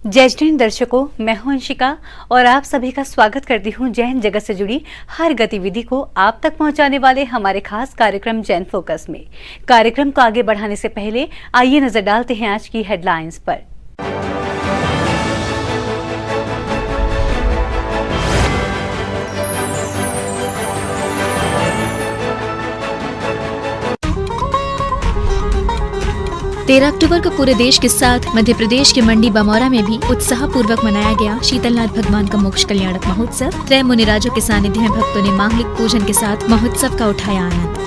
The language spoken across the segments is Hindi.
जय हिंद दर्शकों, मैं हूं अंशिका और आप सभी का स्वागत करती हूं जैन जगत से जुड़ी हर गतिविधि को आप तक पहुंचाने वाले हमारे खास कार्यक्रम जैन फोकस में। कार्यक्रम को आगे बढ़ाने से पहले आइए नजर डालते हैं आज की हेडलाइंस पर। तेरह अक्टूबर को पूरे देश के साथ मध्य प्रदेश के मंडी बमौरा में भी उत्साह पूर्वक मनाया गया शीतलनाथ भगवान का मोक्ष कल्याणक महोत्सव। त्रय मुनिराजों के सानिध्य में भक्तों ने मांगलिक पूजन के साथ महोत्सव का उठाया आनंद।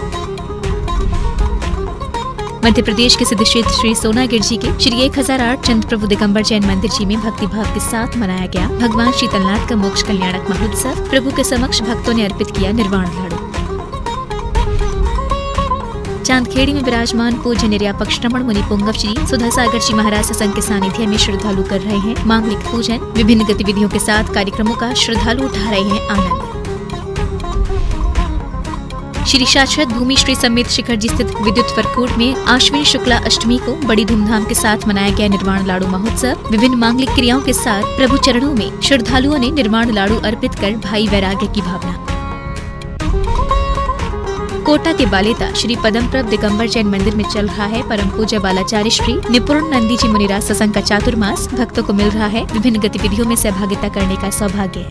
मध्य प्रदेश के सिद्ध क्षेत्र श्री सोनागिर जी के श्री 1008 चंद प्रभु दिगंबर जैन मंदिर जी में भक्ति भाव के साथ मनाया गया भगवान शीतलनाथ का मोक्ष कल्याणक महोत्सव। प्रभु के समक्ष भक्तों ने अर्पित किया निर्वाण लाडू। चांदखेड़ी में विराजमान पूज्य निर्यापक श्रमण मुनि पुंगव श्री सुधा सागर जी महाराज सत्संग के सानिध्य में श्रद्धालु कर रहे हैं मांगलिक पूजन। विभिन्न गतिविधियों के साथ कार्यक्रमों का श्रद्धालु उठा रहे हैं आनंद। श्री शाश्वत भूमि श्री समेत शिखर जी स्थित विद्युत वरकूट में आश्विन शुक्ला अष्टमी को बड़ी धूमधाम के साथ मनाया गया निर्वाण लाडू महोत्सव। विभिन्न मांगलिक क्रियाओं के साथ प्रभु चरणों में श्रद्धालुओं ने निर्वाण लाडू अर्पित कर भाई वैराग्य की भावना। कोटा के बालेता श्री पदमप्रभ दिगंबर जैन मंदिर में चल रहा है परम पूज्य बालाचार्य श्री निपुण नंदी जी मुनिराज सत्संग का चातुर्मास। भक्तों को मिल रहा है विभिन्न गतिविधियों में सहभागिता करने का सौभाग्य।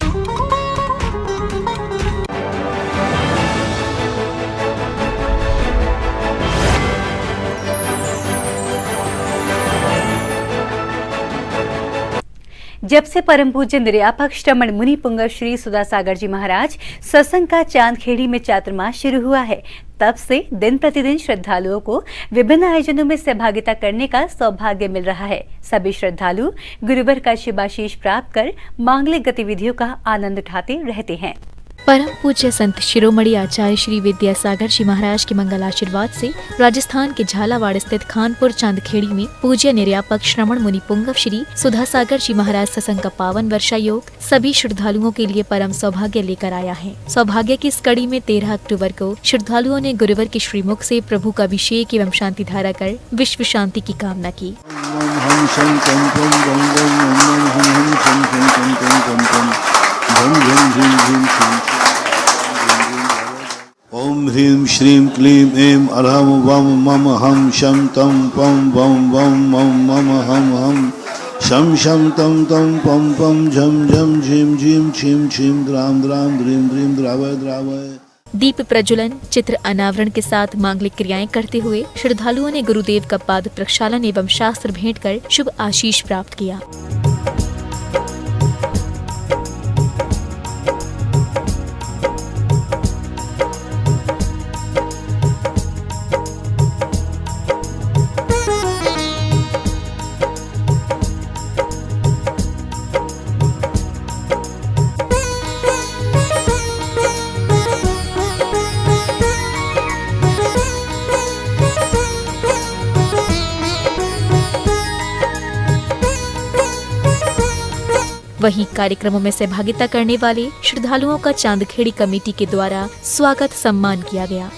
जब से परम पूज्य निर्यापक श्रमण मुनि पुंगव श्री सुधा सागर जी महाराज सत्संग का चांदखेड़ी में चातुर्मास शुरू हुआ है, तब से दिन प्रतिदिन श्रद्धालुओं को विभिन्न आयोजनों में सहभागिता करने का सौभाग्य मिल रहा है। सभी श्रद्धालु गुरुवर का शुभाशीष प्राप्त कर मांगलिक गतिविधियों का आनंद उठाते रहते हैं। परम पूज्य संत शिरोमणि आचार्य श्री विद्यासागर जी महाराज के मंगल आशीर्वाद से राजस्थान के झालावाड़ स्थित खानपुर चांदखेड़ी में पूज्य निर्यापक श्रमण मुनि पुंगव श्री सुधा सागर जी महाराज सत्संग का पावन वर्षा योग सभी श्रद्धालुओं के लिए परम सौभाग्य लेकर आया है। सौभाग्य की इस कड़ी में 13 अक्टूबर को श्रद्धालुओं ने गुरुवर के श्रीमुख से प्रभु का अभिषेक एवं शांति धारा कर विश्व शांति की कामना की। ओम ह्रीं श्रीं क्लीं ऐं अरहं वम मम हम शं तं पं वम वम मम मम हम हम शं शं तं तं पं पं झं झं झीं झीं छीं छीं द्रां द्रां द्रीं द्रीं द्रावय द्रावय। दीप प्रज्वलन, चित्र अनावरण के साथ मांगलिक क्रियाएं करते हुए श्रद्धालुओं ने गुरुदेव का पाद प्रक्षालन एवं शास्त्र भेंट कर शुभ आशीष प्राप्त किया। वहीं कार्यक्रमों में सहभागिता करने वाले श्रद्धालुओं का चांदखेड़ी कमेटी के द्वारा स्वागत सम्मान किया गया।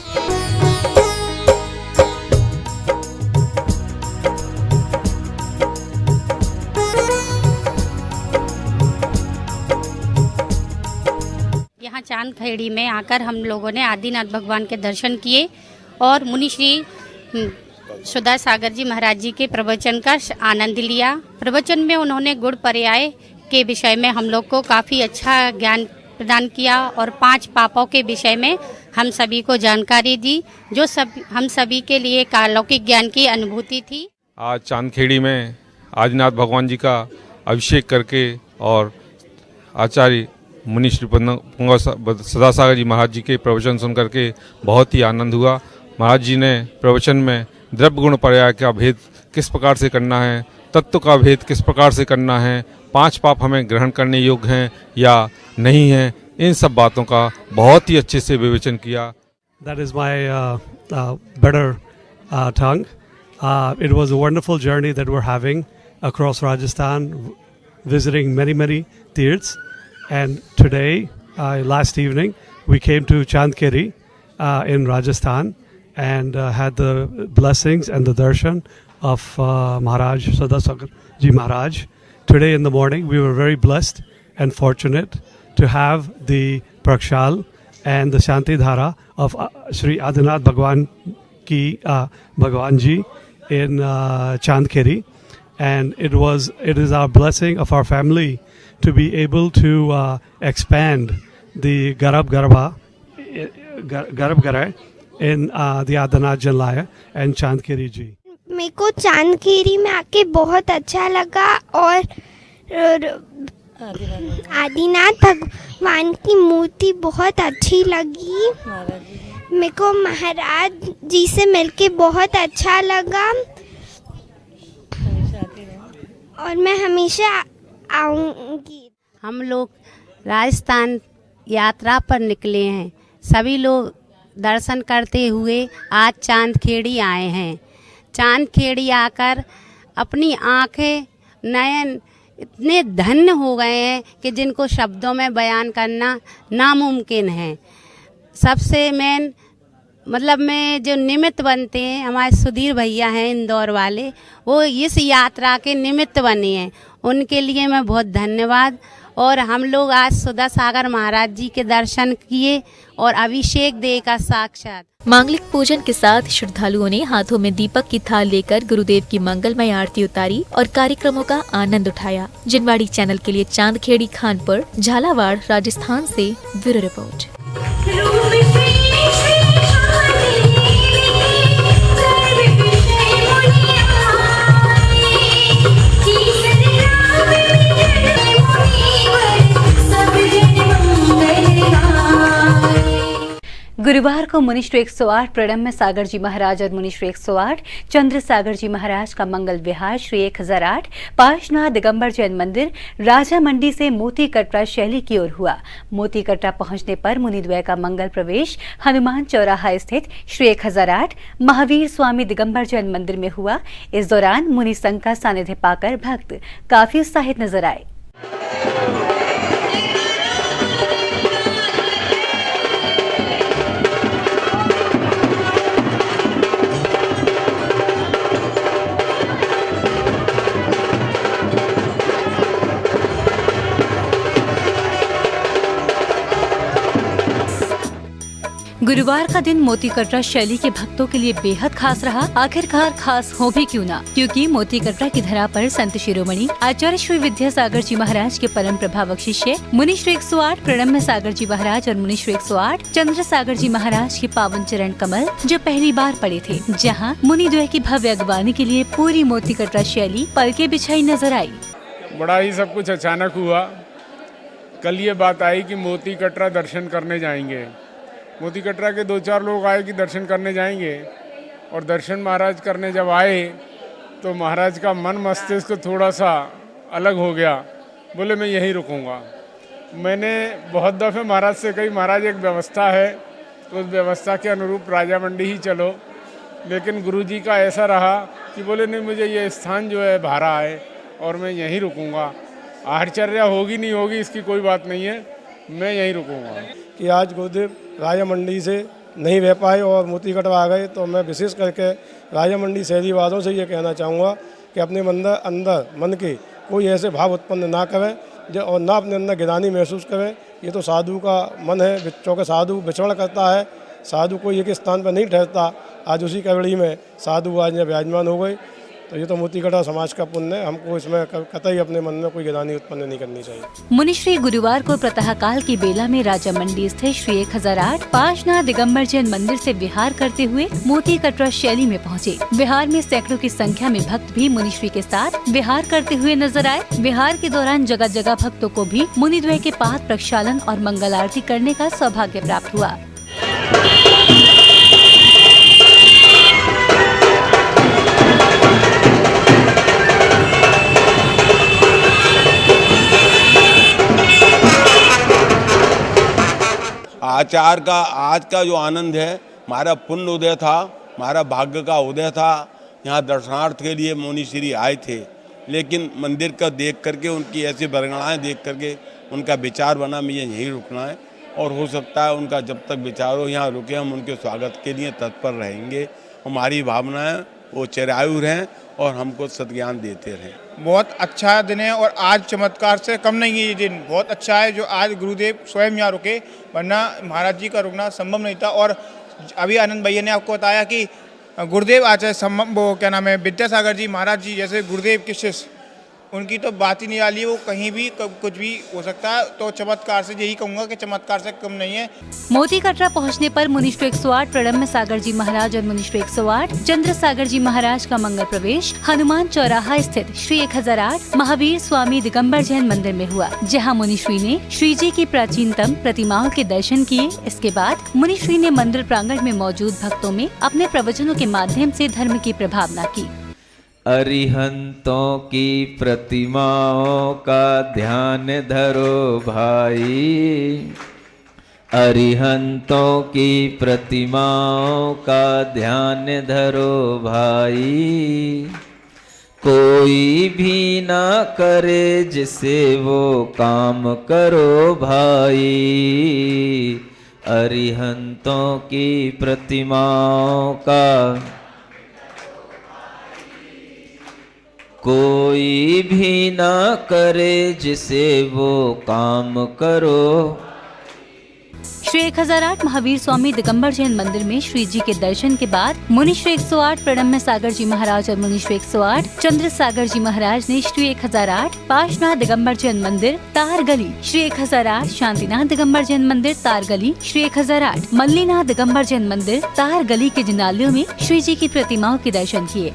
यहाँ चांदखेड़ी में आकर हम लोगों ने आदिनाथ भगवान के दर्शन किए और मुनि श्री सुधा सागर जी महाराज जी के प्रवचन का आनंद लिया। प्रवचन में उन्होंने गुण पर्याय के विषय में हम लोग को काफ़ी अच्छा ज्ञान प्रदान किया और 5 पापों के विषय में हम सभी को जानकारी दी, जो हम सभी के लिए एक अलौकिक ज्ञान की अनुभूति थी। आज चांदखेड़ी में आदिनाथ भगवान जी का अभिषेक करके और आचार्य मुनि श्री पुंगव सदा सागर जी महाराज जी के प्रवचन सुन करके बहुत ही आनंद हुआ। महाराज जी ने प्रवचन में द्रव्य गुण पर्याय का भेद किस प्रकार से करना है, तत्व का भेद किस प्रकार से करना है, 5 पाप हमें ग्रहण करने योग्य हैं या नहीं हैं, इन सब बातों का बहुत ही अच्छे से विवेचन किया। That is my better tongue. It was a wonderful journey that we're having across Rajasthan, visiting many tirths. And today, last evening, we came to Chandkeri in Rajasthan and had the blessings and the darshan of Maharaj Sada Sagar Ji Maharaj. today in the morning we were very blessed and fortunate to have the Prakshal and the Shanti Dhara of Sri Adinath Bhagwan ki Bhagwan Ji in Chandkheri, and it is our blessing of our family to be able to expand the Garab Garai in the Adinath Jalaya and Chandkheri Ji. मेरे को चांदखेड़ी में आके बहुत अच्छा लगा और आदिनाथ भगवान की मूर्ति बहुत अच्छी लगी। मेरे को महाराज जी से मिलके बहुत अच्छा लगा और मैं हमेशा आऊंगी। हम लोग राजस्थान यात्रा पर निकले हैं। सभी लोग दर्शन करते हुए आज चांदखेड़ी आए हैं। चांदखेड़ी आकर अपनी आंखें नयन इतने धन्य हो गए हैं कि जिनको शब्दों में बयान करना नामुमकिन है। सबसे मेन मतलब में जो निमित्त बनते हैं, हमारे सुधीर भैया हैं इंदौर वाले, वो इस यात्रा के निमित्त बने हैं। उनके लिए मैं बहुत धन्यवाद। और हम लोग आज सुधा सागर महाराज जी के दर्शन किए और अभिषेक देखा साक्षात। मांगलिक पूजन के साथ श्रद्धालुओं ने हाथों में दीपक की थाल लेकर गुरुदेव की मंगलमय आरती उतारी और कार्यक्रमों का आनंद उठाया। जिनवाड़ी चैनल के लिए चांदखेड़ी खानपुर झालावाड़ राजस्थान से ब्यूरो रिपोर्ट। गुरुवार को मुनिश्री 108 प्रणम्य सागर जी महाराज और मुनिश्री 108 चंद्र सागर जी महाराज का मंगल विहार श्री 1008 पार्श्वनाथ दिगंबर जैन मंदिर राजा मंडी से मोती कटरा शैली की ओर हुआ। मोती कटरा पहुंचने पर मुनिद्वय का मंगल प्रवेश हनुमान चौराहा स्थित श्री 1008 महावीर स्वामी दिगंबर जैन मंदिर में हुआ। इस दौरान मुनि संघ का सानिध्य पाकर भक्त काफी उत्साहित नजर आए। गुरुवार का दिन मोती कटरा शैली के भक्तों के लिए बेहद खास रहा। आखिरकार खास हो भी क्यों ना, क्योंकि मोती कटरा की धरा पर संत शिरोमणि आचार्य श्री विद्यासागर जी महाराज के परम प्रभावक शिष्य मुनि श्री 108 प्रणम्य सागर जी महाराज और मुनि श्री 108 चंद्र सागर जी महाराज के पावन चरण कमल जो पहली बार पड़े थे, जहाँ मुनिद्वय की भव्य अगवानी के लिए पूरी मोती कटरा शैली पलके बिछाई नजर आई। बड़ा ही सब कुछ अचानक हुआ। कल ये बात आई कि मोती कटरा दर्शन करने जाएंगे। मोती कटरा के 2-4 लोग आए कि दर्शन करने जाएंगे, और दर्शन महाराज करने जब आए तो महाराज का मन मस्तिष्क थोड़ा सा अलग हो गया। बोले मैं यहीं रुकूंगा। मैंने बहुत दफ़े महाराज से कही, महाराज एक व्यवस्था है तो उस व्यवस्था के अनुरूप राजा मंडी ही चलो, लेकिन गुरुजी का ऐसा रहा कि बोले नहीं, मुझे ये स्थान जो है भारा है और मैं यहीं रुकूंगा। आहारचर्या होगी नहीं होगी इसकी कोई बात नहीं है, मैं यहीं रुकूंगा। कि आज गुरुदेव राजा मंडी से नहीं रह पाए और मोती कटरा आ गए, तो मैं विशेष करके राजा मंडी शहरी वालों से ये कहना चाहूँगा कि अपने अंदर मन के कोई ऐसे भाव उत्पन्न ना करें और ना अपने अंदर गिरानी महसूस करें। ये तो साधु का मन है, चूँकि साधु विचरण करता है, साधु कोई एक स्थान पर नहीं ठहरता। आज उसी कवड़ी में साधु आज विराजमान हो गए, तो ये तो मोती कटरा समाज का पुण्य है। हमको इसमें कतई अपने मन में कोई गिरानी उत्पन्न नहीं करनी चाहिए। मुनिश्री गुरुवार को प्रातःकाल की बेला में राजा मंडी स्थित श्री 1008 पार्श्वनाथ दिगंबर जैन मंदिर से विहार करते हुए मोती कटरा शैली में पहुंचे। विहार में सैकड़ों की संख्या में भक्त भी मुनिश्री के साथ विहार करते हुए नजर आए। विहार के दौरान जगह जगह भक्तों को भी मुनिद्वय के पाद प्रक्षालन और मंगल आरती करने का सौभाग्य प्राप्त हुआ। आज का जो आनंद है, हमारा पुण्य उदय था, हमारा भाग्य का उदय था। यहाँ दर्शनार्थ के लिए मुनि श्री आए थे, लेकिन मंदिर का देख करके, उनकी ऐसी वर्णनाएँ देख करके उनका विचार बना मैं यहीं रुकना है, और हो सकता है उनका जब तक विचार हो यहाँ रुके, हम उनके स्वागत के लिए तत्पर रहेंगे। हमारी भावना है वो चिरायु रहें और हमको सद्ज्ञान देते रहें। बहुत अच्छा दिन है और आज चमत्कार से कम नहीं है। ये दिन बहुत अच्छा है जो आज गुरुदेव स्वयं यहाँ रुके, वरना महाराज जी का रुकना संभव नहीं था। और अभी आनंद भैया ने आपको बताया कि गुरुदेव आचार्य वो क्या नाम है विद्यासागर जी महाराज जी जैसे गुरुदेव के शिष्य, उनकी तो बात ही नहीं आली, वो कहीं भी कुछ भी हो सकता है। तो चमत्कार से यही कहूँगा कि चमत्कार से कम नहीं है। मोती कटरा पहुंचने पर मुनिश्री 108 प्रणम्य सागर जी महाराज और मुनिश्री 108 चंद्र सागर जी महाराज का मंगल प्रवेश हनुमान चौराहा स्थित श्री 1008 महावीर स्वामी दिगंबर जैन मंदिर में हुआ, जहां मुनिश्री ने श्री जी की प्राचीनतम प्रतिमाओं के दर्शन किए। इसके बाद मुनिश्री ने मंदिर प्रांगण में मौजूद भक्तों में अपने प्रवचनों के माध्यम से धर्म की प्रभावना की। अरिहंतों की प्रतिमाओं का ध्यान धरो भाई, अरिहंतों की प्रतिमाओं का ध्यान धरो भाई, कोई भी ना करे जिसे वो काम करो भाई, अरिहंतों की प्रतिमाओं का कोई भी ना करे जिसे वो काम करो। श्री 1008 महावीर स्वामी दिगंबर जैन मंदिर में श्री जी के दर्शन के बाद मुनिश्री 108 प्रणम्य सागर जी महाराज और मुनिश्री 108 चंद्र सागर जी महाराज ने श्री 1008 पार्श्वनाथ दिगंबर जैन मंदिर तार गली, श्री 1008 शांतिनाथ दिगंबर जैन मंदिर तार गली, श्री 1008 मल्लीनाथ दिगंबर जैन मंदिर तार गली के जिनालयों में श्री जी की प्रतिमाओं के दर्शन किए।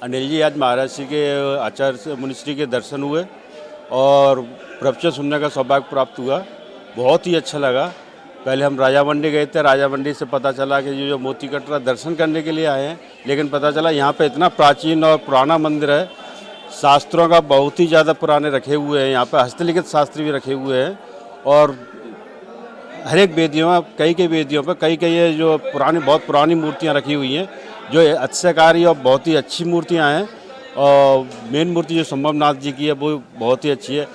अनिल जी, आज महाराज जी के आचार्य मुनिश्री के दर्शन हुए और प्रवचन सुनने का सौभाग्य प्राप्त हुआ। बहुत ही अच्छा लगा। पहले हम राजा मंडी गए थे, राजा मंडी से पता चला कि ये जो मोती कटरा दर्शन करने के लिए आए हैं, लेकिन पता चला यहाँ पे इतना प्राचीन और पुराना मंदिर है, शास्त्रों का बहुत ही ज़्यादा पुराने रखे हुए हैं, यहाँ पे हस्तलिखित शास्त्र भी रखे हुए हैं और हर एक वेदियों कई वेदियों पर कई जो बहुत पुरानी मूर्तियाँ रखी हुई हैं जो अतिशयकारी और बहुत ही अच्छी मूर्तियाँ हैं। और मेन मूर्ति जो संभवनाथ जी की है वो बहुत ही अच्छी है।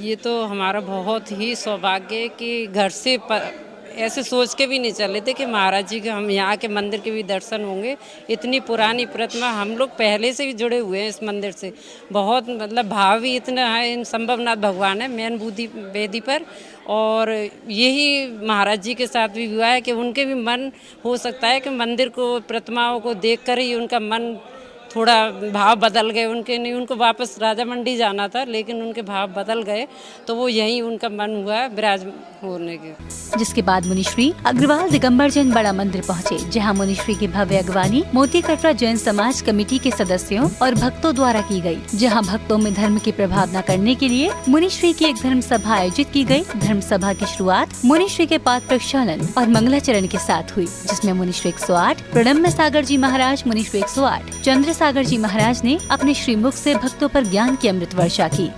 ये तो हमारा बहुत ही सौभाग्य है कि घर से ऐसे सोच के भी नहीं चले थे कि महाराज जी के हम यहाँ के मंदिर के भी दर्शन होंगे। इतनी पुरानी प्रतिमा, हम लोग पहले से भी जुड़े हुए हैं इस मंदिर से, बहुत मतलब भाव भी इतना है। इन संभवनाथ भगवान है मेन वेदी पर, और यही महाराज जी के साथ भी हुआ है कि उनके भी मन हो सकता है कि मंदिर को प्रतिमाओं को देख कर ही उनका मन थोड़ा भाव बदल गए। उनके नहीं, उनको वापस राजा मंडी जाना था लेकिन उनके भाव बदल गए, तो वो यहीं उनका मन हुआ विराज होने के। जिसके बाद मुनिश्री अग्रवाल दिगंबर जैन बड़ा मंदिर पहुँचे, जहाँ मुनिश्री की भव्य अगवानी मोती कटरा जैन समाज कमेटी के सदस्यों और भक्तों द्वारा की गई, जहाँ भक्तों में धर्म की प्रभावना करने के लिए मुनिश्री की एक धर्म सभा आयोजित की गई। धर्म सभा की शुरुआत मुनिश्री के पाद प्रक्षालन और मंगलाचरण के साथ हुई, जिसमें मुनिश्री 108 प्रणम्य सागर जी महाराज, मुनिश्री 108 चंद्र सागर जी महाराज ने अपने श्रीमुख से भक्तों पर ज्ञान की अमृत वर्षा की।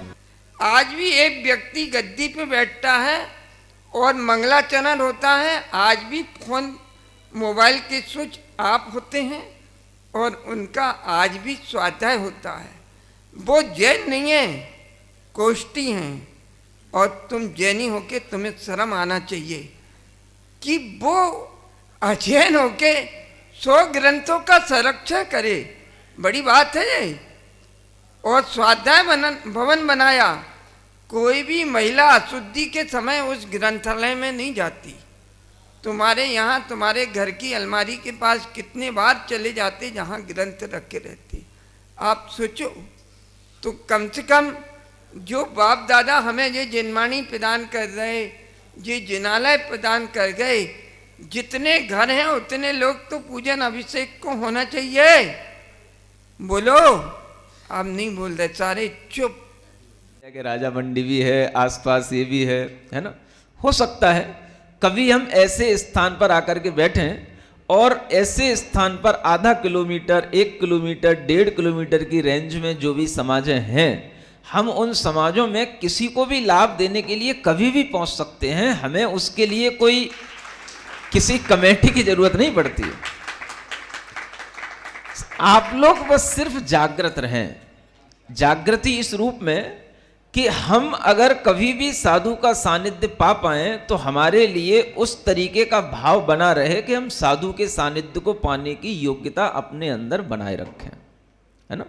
आज भी एक व्यक्ति गद्दी पे बैठता है और मंगलाचरण होता है, आज भी फोन मोबाइल के स्विच ऑफ होते हैं और उनका आज भी स्वाध्याय होता है। वो जैन नहीं है, कोष्टी हैं, और तुम जैनी होके तुम्हें शर्म आना चाहिए कि वो अजैन होके 100 ग्रंथों का संरक्षण करे। बड़ी बात है ये। और स्वाध्याय भवन बनाया, कोई भी महिला अशुद्धि के समय उस ग्रंथालय में नहीं जाती। तुम्हारे यहाँ तुम्हारे घर की अलमारी के पास कितने बार चले जाते जहाँ ग्रंथ रखे रहते। आप सोचो, तो कम से कम जो बाप दादा हमें ये जिनवाणी प्रदान कर रहे, ये जिनालय प्रदान कर गए, जितने घर हैं उतने लोग तो पूजन अभिषेक को होना चाहिए। बोलो, आप नहीं बोल रहे, सारे चुप। राजा मंडी भी है, आसपास ये भी है ना। हो सकता है कभी हम ऐसे स्थान पर आकर के बैठें और ऐसे स्थान पर आधा किलोमीटर, 1 किलोमीटर, 1.5 किलोमीटर की रेंज में जो भी समाजें हैं, हम उन समाजों में किसी को भी लाभ देने के लिए कभी भी पहुंच सकते हैं। हमें उसके लिए कोई किसी कमेटी की जरूरत नहीं पड़ती है। आप लोग बस सिर्फ जागृत रहें। जागृति इस रूप में कि हम अगर कभी भी साधु का सानिध्य पा पाएं तो हमारे लिए उस तरीके का भाव बना रहे कि हम साधु के सानिध्य को पाने की योग्यता अपने अंदर बनाए रखें, है ना।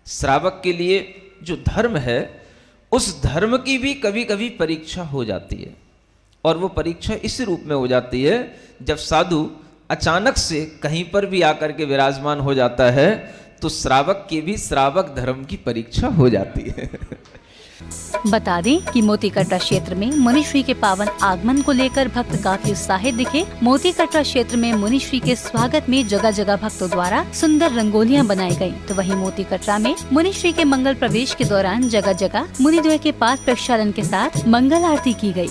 श्रावक के लिए जो धर्म है उस धर्म की भी कभी कभी परीक्षा हो जाती है, और वो परीक्षा इस रूप में हो जाती है जब साधु अचानक से कहीं पर भी आकर के विराजमान हो जाता है तो श्रावक की भी श्रावक धर्म की परीक्षा हो जाती है। बता दें कि मोतीकटरा क्षेत्र में मुनिश्री के पावन आगमन को लेकर भक्त काफी उत्साहित दिखे। मोतीकटरा क्षेत्र में मुनिश्री के स्वागत में जगह जगह भक्तों द्वारा सुंदर रंगोलियां बनाई गयी, तो वहीं मोतीकटरा में मुनिश्री के मंगल प्रवेश के दौरान जगह जगह मुनिद्वय के पाठ प्रक्षालन के साथ मंगल आरती की गयी।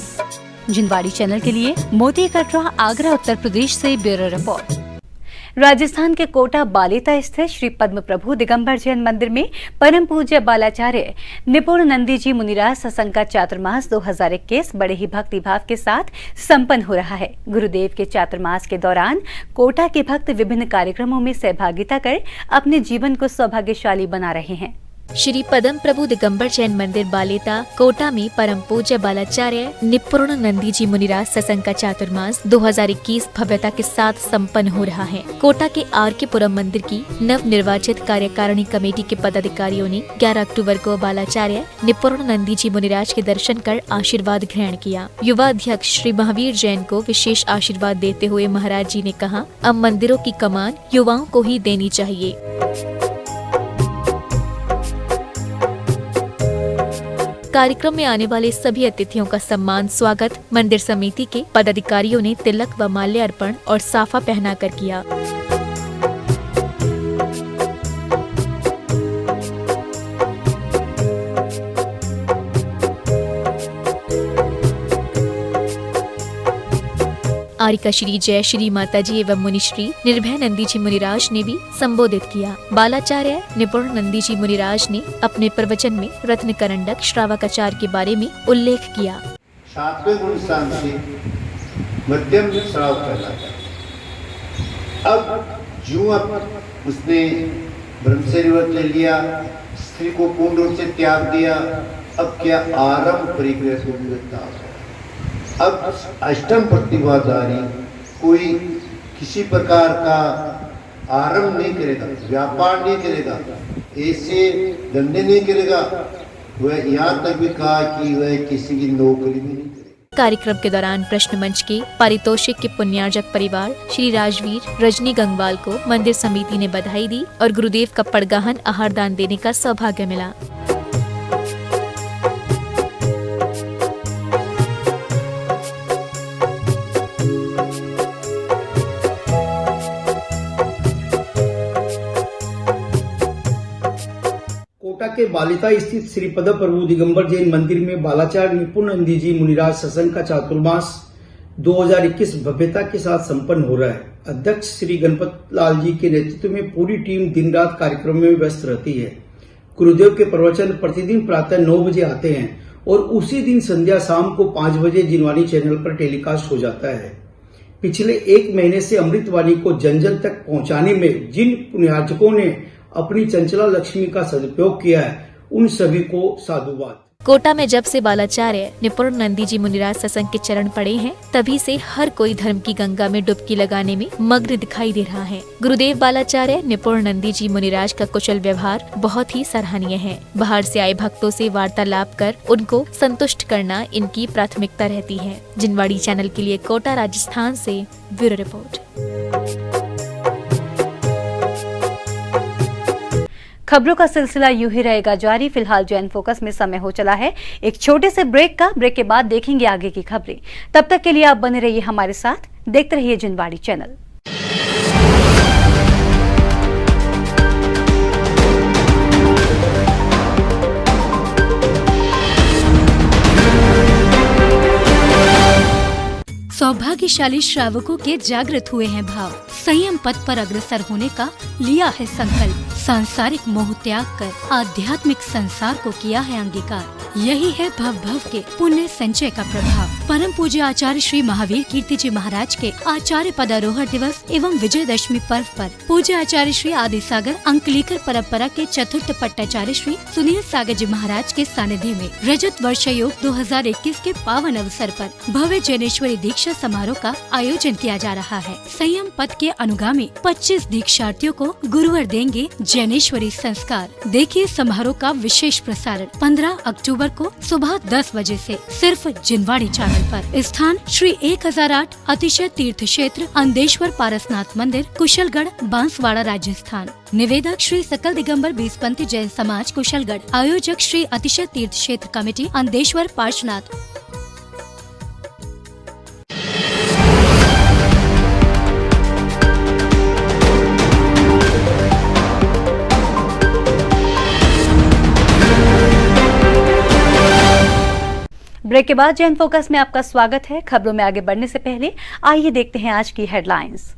जिनवाड़ी चैनल के लिए मोतीकटरा, आगरा, उत्तर प्रदेश से ब्यूरो रिपोर्ट। राजस्थान के कोटा बालेता स्थित श्री पद्म प्रभु दिगंबर जैन मंदिर में परम पूज्य बालाचार्य निपुणानंदी जी मुनिराज सत्संग का चातुर्मास 2021 बड़े ही भक्ति भाव के साथ संपन्न हो रहा है। गुरुदेव के चातुर्मास के दौरान कोटा के भक्त विभिन्न कार्यक्रमों में सहभागिता कर अपने जीवन को सौभाग्यशाली बना रहे हैं। श्री पद्म प्रभु दिगंबर जैन मंदिर बालेता कोटा में परम पूज्य बालाचार्य निपुणानंदी जी मुनिराज सत्संग का चातुर्मास 2021 भव्यता के साथ संपन्न हो रहा है। कोटा के आर.के. पुरम मंदिर की नव निर्वाचित कार्यकारिणी कमेटी के पदाधिकारियों ने 11 अक्टूबर को बालाचार्य निपुणानंदी जी मुनिराज के दर्शन कर आशीर्वाद ग्रहण किया। युवा अध्यक्ष श्री महावीर जैन को विशेष आशीर्वाद देते हुए महाराज जी ने कहा, अब मंदिरों की कमान युवाओं को ही देनी चाहिए। कार्यक्रम में आने वाले सभी अतिथियों का सम्मान स्वागत मंदिर समिति के पदाधिकारियों ने तिलक व माल्य अर्पण और साफा पहनाकर किया। आरिका श्री जय श्री माता जी एवं मुनिश्री निर्भय नंदी जी मुनिराज ने भी संबोधित किया। बालाचार्य निपुणानंदी जी मुनिराज ने अपने प्रवचन में रत्न करंडक श्रावकाचार के बारे में उल्लेख किया। 7वें गुण स्थान से मध्यम श्राव कहलाता है। अब जो उसने ब्रह्मचर्य व्रत ले लिया, स्त्री को पूर्ण रूप से त्याग दिया, अब क्या आरंभ परिग्रह से विविधता। अब अष्टम प्रतिभाधारी कोई किसी प्रकार का आरंभ नहीं करेगा, व्यापार नहीं करेगा, ऐसे धंधे नहीं करेगा, वह यहाँ तक भी कहा कि वह किसी की नौकरी भी नहीं करेगा। कार्यक्रम के दौरान प्रश्न मंच के पारितोषिक के पुण्यार्जक परिवार श्री राजवीर रजनी गंगवाल को मंदिर समिति ने बधाई दी और गुरुदेव का पड़गाहन आहार दान देने का सौभाग्य मिला। के बालिता स्थित श्री पद्म प्रभु दिगंबर जैन मंदिर में बालाचार्य निपुणानंदी जी मुनिराज सत्संग का चातुर्मास 2021 भव्यता के साथ संपन्न हो रहा है। अध्यक्ष श्री गणपत लाल जी के नेतृत्व में पूरी टीम दिन रात कार्यक्रम में व्यस्त रहती है। गुरुदेव के प्रवचन प्रतिदिन प्रातः 9 बजे आते हैं और उसी दिन संध्या शाम को 5 बजे जिनवाणी चैनल पर टेलीकास्ट हो जाता है। पिछले 1 महीने से अमृतवाणी को जन जन तक पहुंचाने में जिन पुण्यार्चकों ने अपनी चंचला लक्ष्मी का सदुपयोग किया है, उन सभी को साधुवाद। कोटा में जब से बालाचार्य निपुणानंदी जी मुनिराज सत्संग के चरण पड़े हैं, तभी से हर कोई धर्म की गंगा में डुबकी लगाने में मग्न दिखाई दे रहा है। गुरुदेव बालाचार्य निपुणानंदी जी मुनिराज का कुशल व्यवहार बहुत ही सराहनीय है। बाहर से आए भक्तों से वार्तालाप कर उनको संतुष्ट करना इनकी प्राथमिकता रहती है। जिनवाड़ी चैनल के लिए कोटा राजस्थान से ब्यूरो रिपोर्ट। खबरों का सिलसिला यूं ही रहेगा जारी। फिलहाल जैन फोकस में समय हो चला है एक छोटे से ब्रेक का। ब्रेक के बाद देखेंगे आगे की खबरें। तब तक के लिए आप बने रहिए हमारे साथ, देखते रहिए जिनवाड़ी चैनल। सौभाग्यशाली श्रावकों के जागृत हुए हैं भाव, संयम पथ पर अग्रसर होने का लिया है संकल्प, सांसारिक मोह त्याग कर आध्यात्मिक संसार को किया है अंगीकार। यही है भव भव के पुण्य संचय का प्रभाव। परम पूज्य आचार्य श्री महावीर कीर्ति जी महाराज के आचार्य पदारोहण दिवस एवं विजयदशमी पर्व पर पूज्य आचार्य श्री आदि सागर अंकलीकर परंपरा के चतुर्थ पट्टाचार्य श्री सुनील सागर जी महाराज के सानिध्य में रजत वर्ष योग 2021 के पावन अवसर पर भव्य जैनेश्वरी दीक्षा समारोह का आयोजन किया जा रहा है। संयम पद के अनुगामी 25 दीक्षार्थियों को गुरुवर देंगे जैनेश्वरी संस्कार। देखिए समारोह का विशेष प्रसारण 15 अक्टूबर को सुबह 10 बजे से सिर्फ जिनवाड़ी चैनल पर। स्थान श्री 1008 अतिशय तीर्थ क्षेत्र अंदेश्वर पारसनाथ मंदिर, कुशलगढ़, बांसवाड़ा, राजस्थान। निवेदक श्री सकल दिगंबर बीसपंथी जैन समाज, कुशलगढ़। आयोजक श्री अतिशय तीर्थ क्षेत्र कमेटी, अंदेश्वर, पार्श्वनाथ। ब्रेक के बाद जैन फोकस में आपका स्वागत है। खबरों में आगे बढ़ने से पहले आइए देखते हैं आज की हेडलाइंस।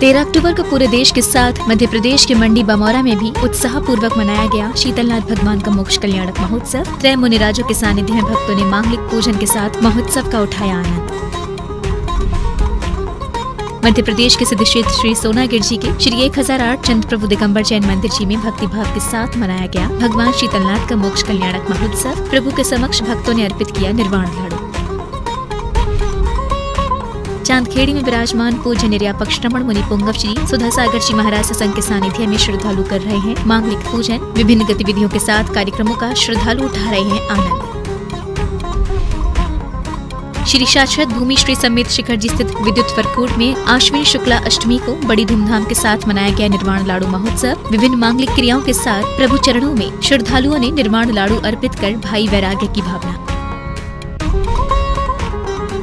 तेरह अक्टूबर को पूरे देश के साथ मध्य प्रदेश के मंडी बमौरा में भी उत्साह पूर्वक मनाया गया शीतलनाथ भगवान का मोक्ष कल्याणक महोत्सव। त्रय मुनिराजों के सानिध्य में भक्तों ने मांगलिक पूजन के साथ महोत्सव का उठाया आनंद। मध्य प्रदेश के सिद्ध क्षेत्र श्री सोनागिर जी के श्री 1008 चंद्र प्रभु दिगंबर जैन मंदिर जी में भक्ति भाव के साथ मनाया गया भगवान शीतलनाथ का मोक्ष कल्याणक महोत्सव। प्रभु के समक्ष भक्तों ने अर्पित किया निर्वाण लाडू। चांदखेड़ी में विराजमान पूज्य निर्यापक श्रमण मुनि पुंगव श्री सुधा सागर जी महाराज सत्संग के सानिध्य में श्रद्धालु कर रहे हैं मांगलिक पूजन। विभिन्न गतिविधियों के साथ कार्यक्रमों का श्रद्धालु उठा रहे हैं आनंद। श्री शाश्वत भूमि श्री समेत शिखर जी स्थित विद्युत वरकूट में आश्विन शुक्ला अष्टमी को बड़ी धूमधाम के साथ मनाया गया निर्वाण लाडू महोत्सव। विभिन्न मांगलिक क्रियाओं के साथ प्रभु चरणों में श्रद्धालुओं ने निर्वाण लाडू अर्पित कर भाई वैराग्य की भावना।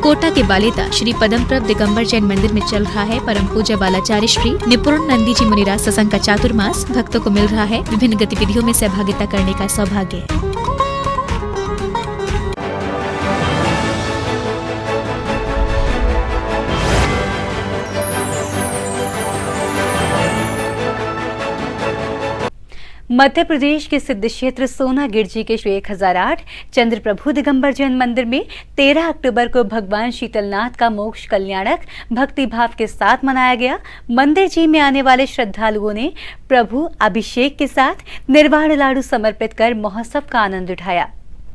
कोटा के बालेता श्री पदमप्रभ दिगंबर जैन मंदिर में चल रहा है परम पूज्य बालाचार्य श्री निपुण नंदी जी मुनिराज सत्संग का चातुर्मास। भक्तों को मिल रहा है विभिन्न गतिविधियों में सहभागिता करने का सौभाग्य। मध्य प्रदेश के सिद्ध क्षेत्र सोनागिर जी के श्री 1008 चंद्र प्रभु दिगंबर जैन मंदिर में 13 अक्टूबर को भगवान शीतलनाथ का मोक्ष कल्याणक भक्ति भाव के साथ मनाया गया। मंदिर जी में आने वाले श्रद्धालुओं ने प्रभु अभिषेक के साथ निर्वाण लाडू समर्पित कर महोत्सव का आनंद उठाया।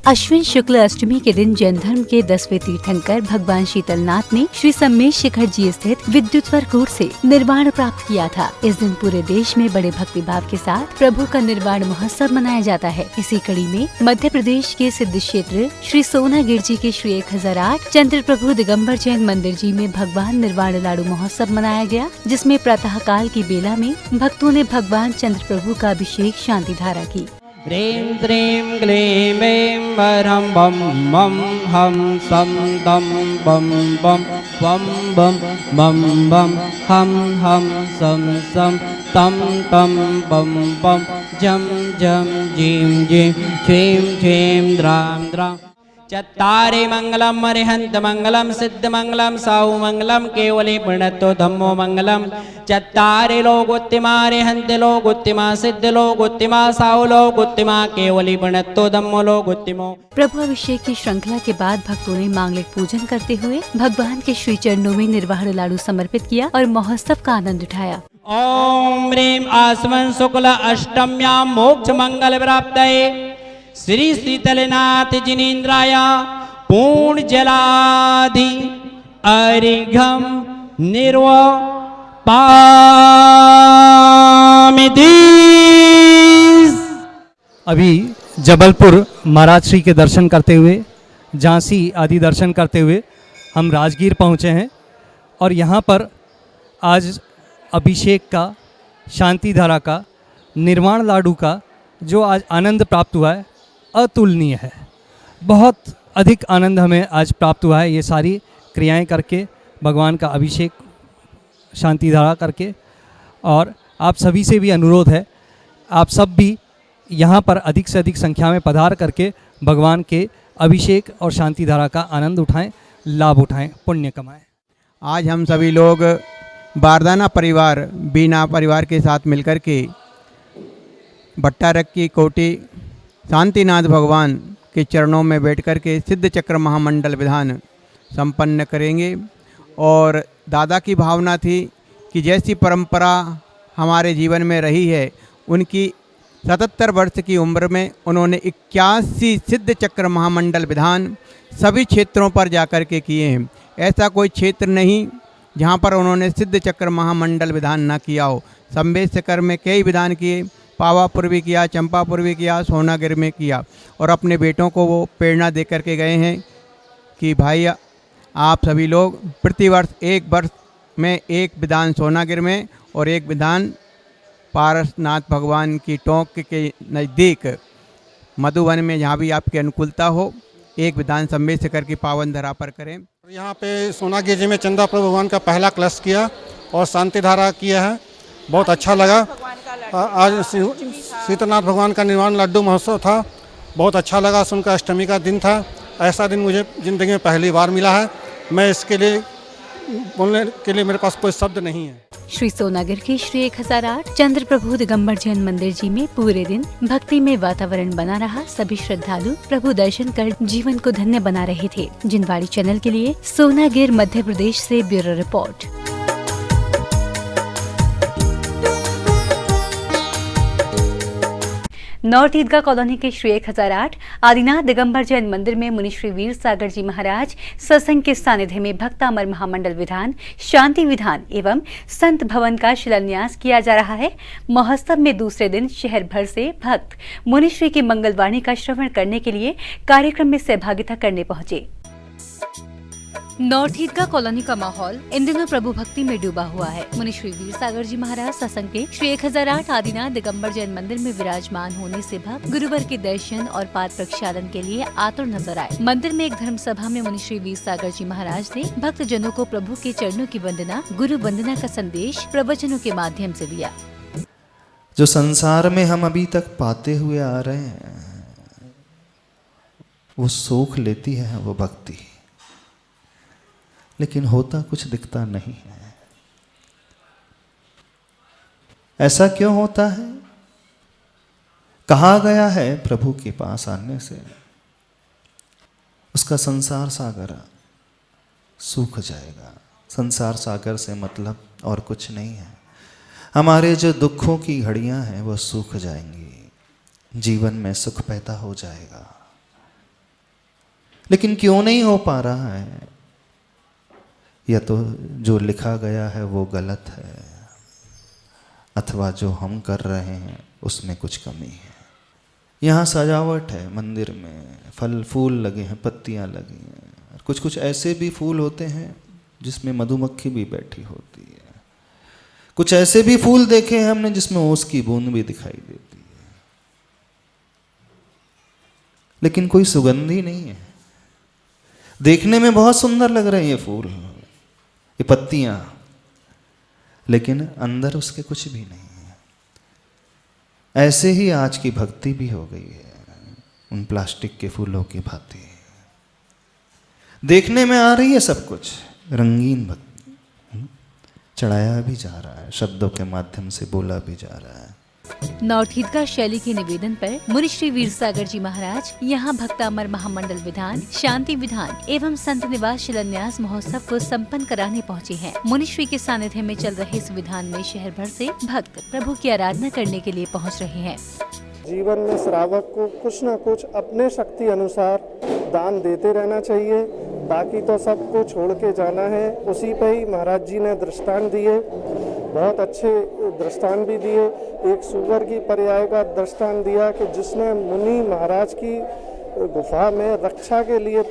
अश्विन शुक्ल अष्टमी के दिन जैन धर्म के 10वें तीर्थंकर भगवान शीतलनाथ ने श्री समेत शिखर जी स्थित विद्युत वरकूट से निर्वाण प्राप्त किया था। इस दिन पूरे देश में बड़े भक्ति भाव के साथ प्रभु का निर्वाण महोत्सव मनाया जाता है। इसी कड़ी में मध्य प्रदेश के सिद्ध क्षेत्र श्री सोनागिर जी के श्री 1008 चंद्र प्रभु दिगंबर जैन मंदिर जी में भगवान निर्वाण लाडू महोत्सव मनाया गया, जिसमें प्रातः काल की बेला में भक्तों ने भगवान चंद्र प्रभु का अभिषेक शांति धारा की। ह्रीं श्रीं क्लीं ऐं वरं बम मम हम सम दम बम बम बम बम बम बम हम सम सम तम तम बम बम जम जम जीं जीं छीं छीं द्रां द्रां। चत्तारे मंगलम अरिहंत मंगलम सिद्ध मंगलम साहु मंगलम केवले पुण्यतो धम्मो मंगलम। चत्तारे लोकोत्तिमा अरिहंत लोकोत्तिमा सिद्ध लोकोत्तिमा साहु लोकोत्तिमा केवले पुण्यतो धम्मो लोकोत्तिमो। प्रभु अभिषेक की श्रृंखला के बाद भक्तों ने मांगलिक पूजन करते हुए भगवान के श्री चरणों में निर्वाण लाडू समर्पित किया और महोत्सव का आनंद उठाया। ओम ह्रीं आसमन शुक्ल अष्टम्यां मोक्ष मंगल प्राप्तये श्री शीतलनाथ जिनेन्द्राय पूर्ण जलाधि अर्घ्यं निर्वपामि। अभी जबलपुर महाराज श्री के दर्शन करते हुए, झांसी आदि दर्शन करते हुए हम राजगीर पहुँचे हैं और यहाँ पर आज अभिषेक का, शांति धारा का, निर्वाण लाडू का जो आज आनंद प्राप्त हुआ है अतुलनीय है। बहुत अधिक आनंद हमें आज प्राप्त हुआ है ये सारी क्रियाएं करके, भगवान का अभिषेक शांति धारा करके। और आप सभी से भी अनुरोध है, आप सब भी यहाँ पर अधिक से अधिक संख्या में पधार करके भगवान के अभिषेक और शांति धारा का आनंद उठाएं। लाभ उठाएं, पुण्य कमाएं। आज हम सभी लोग बारदाना परिवार, बीना परिवार के साथ मिलकर के भट्टारक की कोटि शांतिनाथ भगवान के चरणों में बैठकर के सिद्ध चक्र महामंडल विधान संपन्न करेंगे। और दादा की भावना थी कि जैसी परंपरा हमारे जीवन में रही है, उनकी 77 वर्ष की उम्र में उन्होंने 81 सिद्ध चक्र महामंडल विधान सभी क्षेत्रों पर जाकर के किए हैं। ऐसा कोई क्षेत्र नहीं जहाँ पर उन्होंने सिद्ध चक्र महामंडल विधान ना किया हो। संबेशकर में कई विधान किए, पावापुर भी किया, चंपापुर भी किया, सोनागिर में किया। और अपने बेटों को वो प्रेरणा दे करके गए हैं कि भाई आप सभी लोग प्रतिवर्ष एक वर्ष में एक विधान सोनागिर में और एक विधान पारसनाथ भगवान की टोंक के नज़दीक मधुवन में, जहाँ भी आपकी अनुकूलता हो, एक विधान संबेशकर की पावन धरा पर करें। यहाँ पे सोनागिर जी में चंदापुर भगवान का पहला क्लश किया और शांति धारा किया है, बहुत अच्छा लगा। आज शीतलनाथ भगवान का निर्वाण लड्डू महोत्सव था, बहुत अच्छा लगा सुनकर। अष्टमी का दिन था, ऐसा दिन मुझे ज़िंदगी में पहली बार मिला है। मैं इसके लिए बोलने के लिए मेरे पास कोई शब्द नहीं है। श्री सोनागिर के श्री 1008 चंद्र प्रभु दिगंबर जैन मंदिर जी में पूरे दिन भक्ति में वातावरण बना रहा। सभी श्रद्धालु प्रभु दर्शन कर जीवन को धन्य बना रहे थे। जिनवाड़ी चैनल के लिए सोनागिर मध्य प्रदेश से ब्यूरो रिपोर्ट। नॉर्थ ईदगाह कॉलोनी के श्री 1008 आदिनाथ दिगंबर जैन मंदिर में मुनि श्री वीर सागर जी महाराज सत्संग के सानिध्य में भक्तामर महामंडल विधान, शांति विधान एवं संत भवन का शिलान्यास किया जा रहा है। महोत्सव में दूसरे दिन शहर भर से भक्त मुनि श्री की मंगलवाणी का श्रवण करने के लिए कार्यक्रम में सहभागिता करने पहुंचे। नॉर्थ ईदगाह कॉलोनी का माहौल इन दिनों प्रभु भक्ति में डूबा हुआ है। मुनि श्री वीर सागर जी महाराज सत्संग के श्री 1008 आदिनाथ दिगंबर जैन मंदिर में विराजमान होने से भक्त गुरुवर के दर्शन और पाद प्रक्षालन के लिए आतुर नजर आए। मंदिर में एक धर्म सभा में मुनि श्री वीर सागर जी महाराज ने भक्त जनों को प्रभु के चरणों की वंदना, गुरु वंदना का संदेश प्रवचनों के माध्यम से दिया। जो संसार में हम अभी तक पाते हुए आ रहे हैं, वो सुख लेती है वो भक्ति, लेकिन होता कुछ दिखता नहीं है। ऐसा क्यों होता है? कहा गया है प्रभु के पास आने से उसका संसार सागर सूख जाएगा। संसार सागर से मतलब और कुछ नहीं है। हमारे जो दुखों की घड़ियां हैं वो सूख जाएंगी, जीवन में सुख पैदा हो जाएगा। लेकिन क्यों नहीं हो पा रहा है? या तो जो लिखा गया है वो गलत है, अथवा जो हम कर रहे हैं उसमें कुछ कमी है। यहाँ सजावट है, मंदिर में फल फूल लगे हैं, पत्तियाँ लगी हैं। कुछ कुछ ऐसे भी फूल होते हैं जिसमें मधुमक्खी भी बैठी होती है। कुछ ऐसे भी फूल देखे हैं हमने जिसमें ओस की बूंद भी दिखाई देती है, लेकिन कोई सुगंध ही नहीं है। देखने में बहुत सुंदर लग रहे हैं ये फूल, ये पत्तियां, लेकिन अंदर उसके कुछ भी नहीं है। ऐसे ही आज की भक्ति भी हो गई है, उन प्लास्टिक के फूलों की भांति। देखने में आ रही है सब कुछ, रंगीन भक्ति, चढ़ाया भी जा रहा है, शब्दों के माध्यम से बोला भी जा रहा है। नॉर्थ ईदगाह शैली के निवेदन पर मुनि श्री वीर सागर जी महाराज यहाँ भक्तामर महामंडल विधान, शांति विधान एवं संत निवास शिलान्यास महोत्सव को संपन्न कराने पहुँचे हैं। मुनि श्री के सानिध्य में चल रहे इस विधान में शहर भर से भक्त प्रभु की आराधना करने के लिए पहुँच रहे हैं। जीवन में श्रावक को कुछ न कुछ अपने शक्ति अनुसार दान देते रहना चाहिए, बाकी तो सबको छोड़ के जाना है। उसी पे ही महाराज जी ने दृष्टांत दिए, बहुत अच्छे दृष्टांत भी दिए। एक सुअर की पर्याय का दृष्टांत दिया कि जिसने मुनि महाराज की गुफा में रक्षा के लिए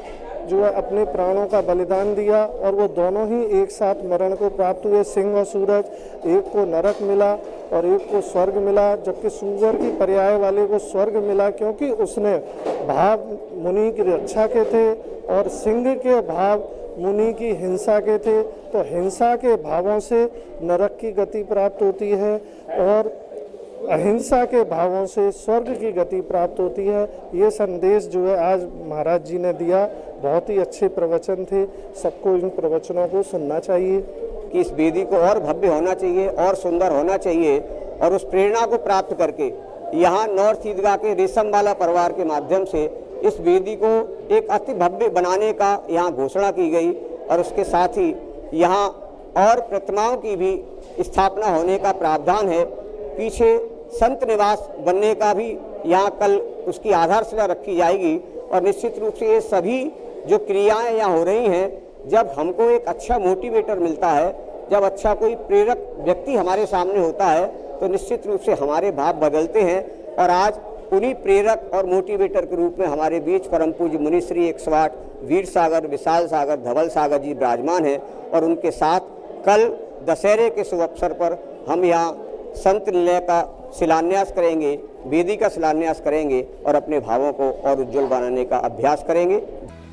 जो है अपने प्राणों का बलिदान दिया, और वो दोनों ही एक साथ मरण को प्राप्त हुए, सिंह और सूरज। एक को नरक मिला और एक को स्वर्ग मिला, जबकि सूअर की पर्याय वाले को स्वर्ग मिला, क्योंकि उसने भाव मुनि की रक्षा के थे और सिंह के भाव मुनि की हिंसा के थे। तो हिंसा के भावों से नरक की गति प्राप्त होती है और अहिंसा के भावों से स्वर्ग की गति प्राप्त होती है। ये संदेश जो है आज महाराज जी ने दिया, बहुत ही अच्छे प्रवचन थे। सबको इन प्रवचनों को सुनना चाहिए कि इस वेदी को और भव्य होना चाहिए और सुंदर होना चाहिए, और उस प्रेरणा को प्राप्त करके यहाँ नॉर्थ ईदगाह के रेशमवाला परिवार के माध्यम से इस वेदी को एक अति भव्य बनाने का यहाँ घोषणा की गई, और उसके साथ ही यहाँ और प्रतिमाओं की भी स्थापना होने का प्रावधान है। पीछे संत निवास बनने का भी यहाँ कल उसकी आधारशिला रखी जाएगी, और निश्चित रूप से ये सभी जो क्रियाएं यहाँ हो रही हैं, जब हमको एक अच्छा मोटिवेटर मिलता है, जब अच्छा कोई प्रेरक व्यक्ति हमारे सामने होता है, तो निश्चित रूप से हमारे भाव बदलते हैं। और आज उन्हीं प्रेरक और मोटिवेटर के रूप में हमारे बीच परम पूज्य मुनिश्री 108 वीर सागर, विशाल सागर, धवल सागर जी विराजमान हैं, और उनके साथ कल दशहरे के शुभ अवसर पर हम यहाँ संत निलय का शिलान्यास करेंगे, वेदी का शिलान्यास करेंगे, और अपने भावों को और उज्जवल बनाने का अभ्यास करेंगे।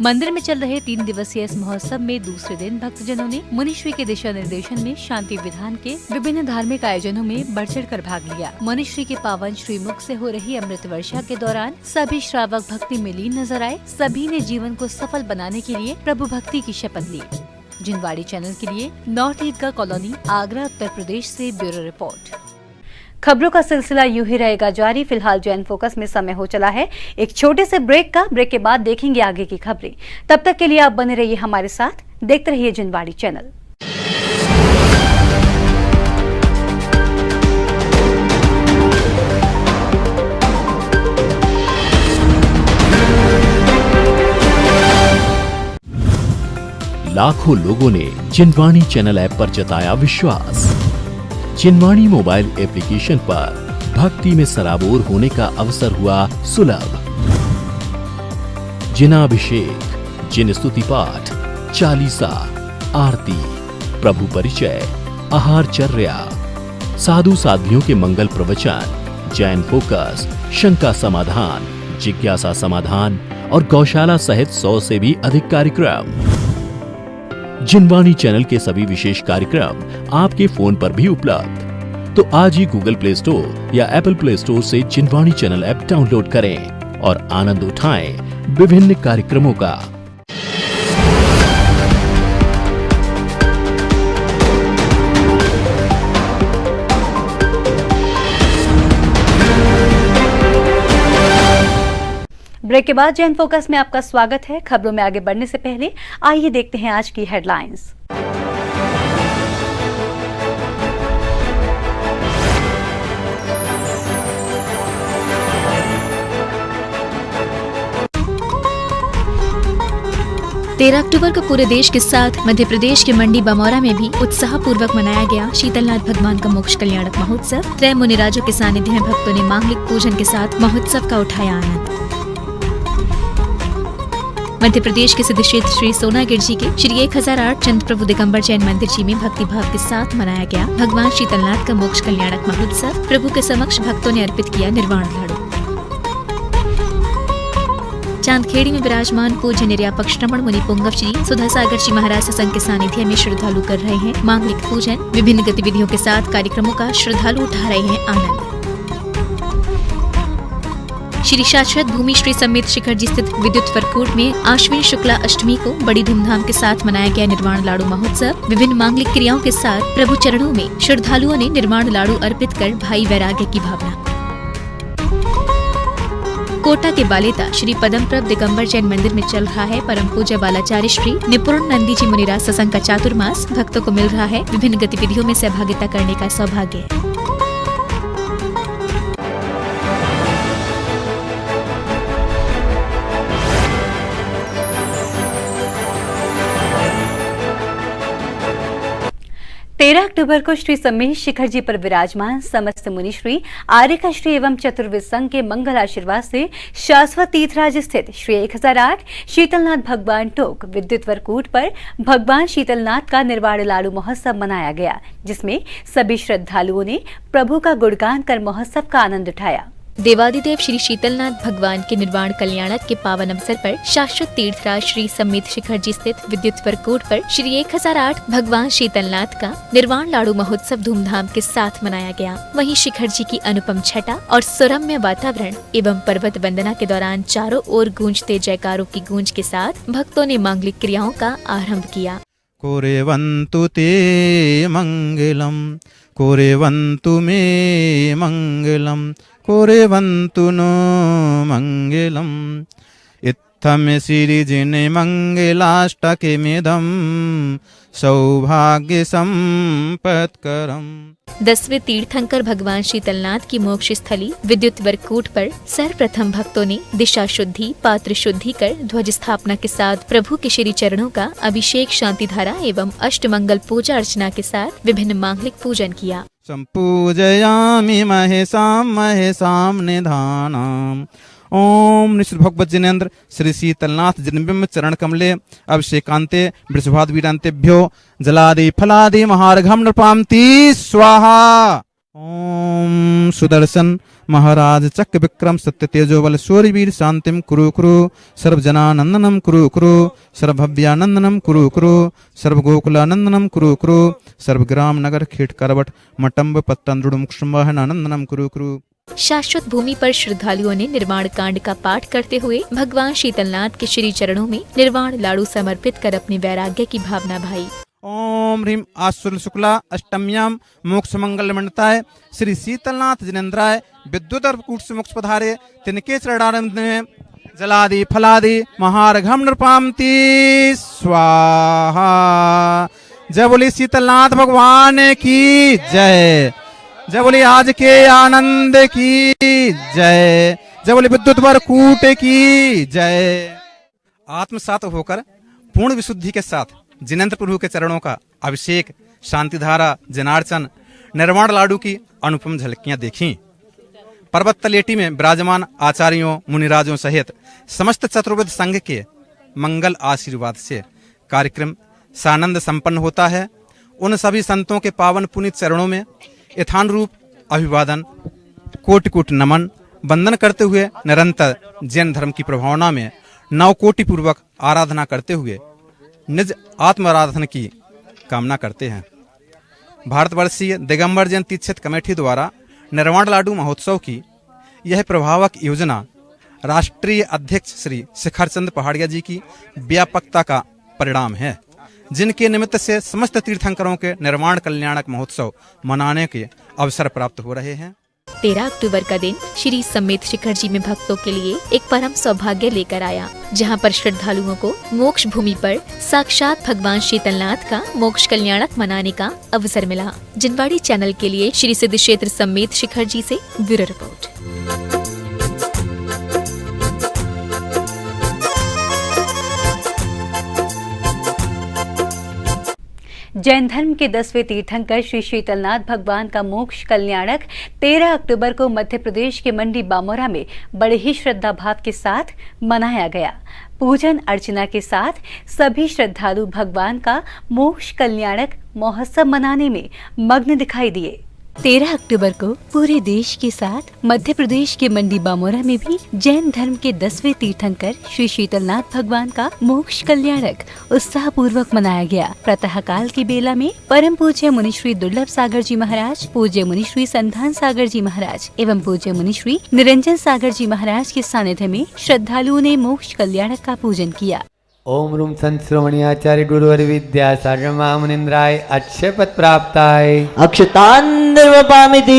मंदिर में चल रहे 3 दिवसीय इस महोत्सव में दूसरे दिन भक्तजनों ने मुनिश्री के दिशा निर्देशन में शांति विधान के विभिन्न धार्मिक आयोजनों में बढ़ चढ़ कर भाग लिया। मुनिश्री के पावन श्रीमुख से हो रही अमृत वर्षा के दौरान सभी श्रावक भक्ति में लीन नजर आए। सभी ने जीवन को सफल बनाने के लिए प्रभु भक्ति की शपथ ली। जिनवाड़ी चैनल के लिए नॉर्थ ईदगाह कॉलोनी, आगरा, उत्तर प्रदेश से ब्यूरो रिपोर्ट। खबरों का सिलसिला यूं ही रहेगा जारी। फिलहाल जैन फोकस में समय हो चला है एक छोटे से ब्रेक का। ब्रेक के बाद देखेंगे आगे की खबरें। तब तक के लिए आप बने रहिए हमारे साथ, देखते रहिए जिनवाड़ी चैनल। लाखों लोगों ने जिनवाणी चैनल ऐप पर जताया विश्वास। जिनवाणी मोबाइल एप्लीकेशन पर भक्ति में सराबोर होने का अवसर हुआ सुलभ। जिनाभिषेक, जिन स्तुति पाठ, चालीसा, आरती, प्रभु परिचय, आहारचर्या, साधु साध्वियों के मंगल प्रवचन, जैन फोकस, शंका समाधान, जिज्ञासा समाधान और गौशाला सहित 100 से भी अधिक कार्यक्रम। जिनवाणी चैनल के सभी विशेष कार्यक्रम आपके फोन पर भी उपलब्ध। तो आज ही गूगल प्ले स्टोर या एप्पल प्ले स्टोर से जिनवाणी चैनल ऐप डाउनलोड करें और आनंद उठाएं विभिन्न कार्यक्रमों का। ब्रेक के बाद जैन फोकस में आपका स्वागत है। खबरों में आगे बढ़ने से पहले आइए देखते हैं आज की हेडलाइंस। तेरह अक्टूबर को पूरे देश के साथ मध्य प्रदेश के मंडी बमौरा में भी उत्साहपूर्वक मनाया गया शीतलनाथ भगवान का मोक्ष कल्याणक महोत्सव। त्रय मुनिराजों के सानिध्य में भक्तों ने मांगलिक पूजन के साथ महोत्सव का उठाया आनंद। मध्य प्रदेश के सिद्ध क्षेत्र श्री सोनागिर जी के श्री 1008 चंद प्रभु दिगंबर जैन मंदिर जी में भक्ति भाव के साथ मनाया गया भगवान शीतलनाथ का मोक्ष कल्याणक महोत्सव। प्रभु के समक्ष भक्तों ने अर्पित किया निर्वाण लाडू। चांदखेड़ी में विराजमान पूज्य निर्यापक श्रमण मुनि पुंगव श्री सुधा सागर जी महाराज सत्संग के सानिध्य में श्रद्धालु कर रहे हैं मांगलिक पूजन। विभिन्न गतिविधियों के साथ कार्यक्रमों का श्रद्धालु उठा रहे हैं आनंद। श्री शाश्वत भूमि श्री समेत शिखर जी स्थित विद्युत वरकूट में आश्विन शुक्ला अष्टमी को बड़ी धूमधाम के साथ मनाया गया निर्वाण लाडू महोत्सव। विभिन्न मांगलिक क्रियाओं के साथ प्रभु चरणों में श्रद्धालुओं ने निर्वाण लाडू अर्पित कर भाई वैराग्य की भावना। कोटा के बालेता श्री पदमप्रभ दिगंबर जैन मंदिर में चल रहा है परम पूज्य बालाचार्य श्री निपुण नंदी जी मुनिराज सत्संग का चातुर्मास। भक्तों को मिल रहा है विभिन्न गतिविधियों में सहभागिता करने का सौभाग्य। तेरह अक्टूबर को श्री समेत शिखर जी पर विराजमान समस्त मुनिश्री आर्यका श्री एवं चतुर्विद संघ के मंगल आशीर्वाद से शाश्वत तीर्थराज स्थित श्री 1008 शीतलनाथ भगवान टोक विद्युत वरकूट पर भगवान शीतलनाथ का निर्वाण लाडू महोत्सव मनाया गया, जिसमें सभी श्रद्धालुओं ने प्रभु का गुणगान कर महोत्सव का आनंद उठाया। देवादिदेव श्री शीतलनाथ भगवान के निर्वाण कल्याणक के पावन अवसर पर शाश्वत तीर्थराज श्री सम्मेत शिखर जी स्थित विद्युत वरकूट पर श्री 1008 भगवान शीतलनाथ का निर्वाण लाड़ू महोत्सव धूमधाम के साथ मनाया गया। वहीं शिखर जी की अनुपम छटा और सुरम्य वातावरण एवं पर्वत वंदना के दौरान चारों ओर गूंजते जयकारों की गूंज के साथ भक्तों ने मांगलिक क्रियाओं का आरंभ किया। कुर्वन्तु ते मंगलम कुर्वन्तु मे मंगलम कुर्वन्तु नो मंगलम इत्थम सिरिजिने मंगलाष्टकमिदं सौभाग्य संपत्करम। 10वें तीर्थंकर भगवान शीतलनाथ की मोक्ष स्थली विद्युत वरकूट पर सर्वप्रथम भक्तों ने दिशा शुद्धि पात्र शुद्धि कर ध्वज स्थापना के साथ प्रभु के श्री चरणों का अभिषेक शांति धारा एवं अष्टमंगल पूजा अर्चना के साथ विभिन्न मांगलिक पूजन किया। संपूजयामि महेशां निधानाम् ओम निश्चित भगवत जिनेन्द्र श्री शीतलनाथ जिनबिंब चरण कमले अभिषेकांते वृषभाद वीरांतेभ्यो जलादि फलादि महार्घम नृपांति स्वाहा। ओम सुदर्शन महाराज चक्र विक्रम सत्य तेजोबल सूर्यवीर शांतिम कुरु कुरु सर्वजनानंदनम कुरु कुरु सर्वभव्यानंदनम कुरु कुरु सर्वगोकुलानंदनम कुरु कुरु सर्वग्राम नगर खेट करवट मटम्ब पत्तंद्रुड़म कुसुम्बाहनानंदनम कुरु कुरु। शाश्वत भूमि पर श्रद्धालुओं ने निर्वाण कांड का पाठ करते हुए भगवान शीतलनाथ के श्री चरणों में निर्वाण लाड़ू समर्पित कर अपने वैराग्य की भावना भाई। ओम ह्रीम आश्वल शुक्ला अष्टम्याम मोक्ष मंगल मंडताय श्री शीतलनाथ जिनेन्द्राय विद्युत कूट से मोक्ष पधारे तिनके चरणारविंद में जलादि फलादि महार्घम नृपांति स्वाहा। जय बोली शीतलनाथ भगवान की जय। जय बोली आज के आनंद की जय। जय बोली विद्युत वरकूट की जय। आत्मसात होकर पूर्ण विशुद्धि के साथ जिनेन्द्र प्रभु के चरणों का अभिषेक शांति धारा जनार्चन निर्वाण लाडू की अनुपम झलकियां देखी। पर्वत तलेटी में विराजमान आचार्यों मुनिराजों सहित समस्त चतुर्वेद संघ के मंगल आशीर्वाद से कार्यक्रम सानंद संपन्न होता है। उन सभी संतों के पावन पुनीत चरणों में यथान रूप अभिवादन कोटि कोटि नमन वंदन करते हुए निरंतर जैन धर्म की प्रभावना में नवकोटि पूर्वक आराधना करते हुए निज आत्म आराधना की कामना करते हैं। भारतवर्षीय दिगंबर जैन तीक्षित कमेटी द्वारा निर्वाण लाडू महोत्सव की यह प्रभावक योजना राष्ट्रीय अध्यक्ष श्री शिखरचंद पहाड़िया जी की व्यापकता का परिणाम है, जिनके निमित्त से समस्त तीर्थंकरों के निर्वाण कल्याणक महोत्सव मनाने के अवसर प्राप्त हो रहे हैं। 13 अक्टूबर का दिन श्री सम्मेत शिखर जी में भक्तों के लिए एक परम सौभाग्य लेकर आया, जहां पर श्रद्धालुओं को मोक्ष भूमि पर साक्षात भगवान शीतलनाथ का मोक्ष कल्याणक मनाने का अवसर मिला। जिनवाड़ी चैनल के लिए श्री सिद्ध क्षेत्र सम्मेत शिखर जी से ब्यूरो रिपोर्ट। जैन धर्म के 10वें तीर्थंकर श्री शीतलनाथ भगवान का मोक्ष कल्याणक 13 अक्टूबर को मध्य प्रदेश के मंडी बामोरा में बड़े ही श्रद्धा भाव के साथ मनाया गया। पूजन अर्चना के साथ सभी श्रद्धालु भगवान का मोक्ष कल्याणक महोत्सव मनाने में मग्न दिखाई दिए। 13 अक्टूबर को पूरे देश के साथ मध्य प्रदेश के मंडी बामोरा में भी जैन धर्म के 10वें तीर्थंकर श्री शीतलनाथ भगवान का मोक्ष कल्याणक उत्साह पूर्वक मनाया गया। प्रातः काल की बेला में परम पूज्य मुनि श्री दुर्लभ सागर जी महाराज, पूज्य मुनि श्री संधान सागर जी महाराज एवं पूज्य मुनि श्री निरंजन सागर जी महाराज के सानिध्य में श्रद्धालुओं ने मोक्ष कल्याणक का पूजन किया। ओम रूम संत श्रोमणी आचार्य गुरुवर विद्या सागर मुनिंद्राय अक्षय पद प्राप्ताय अक्षतान्निर्वपामिति।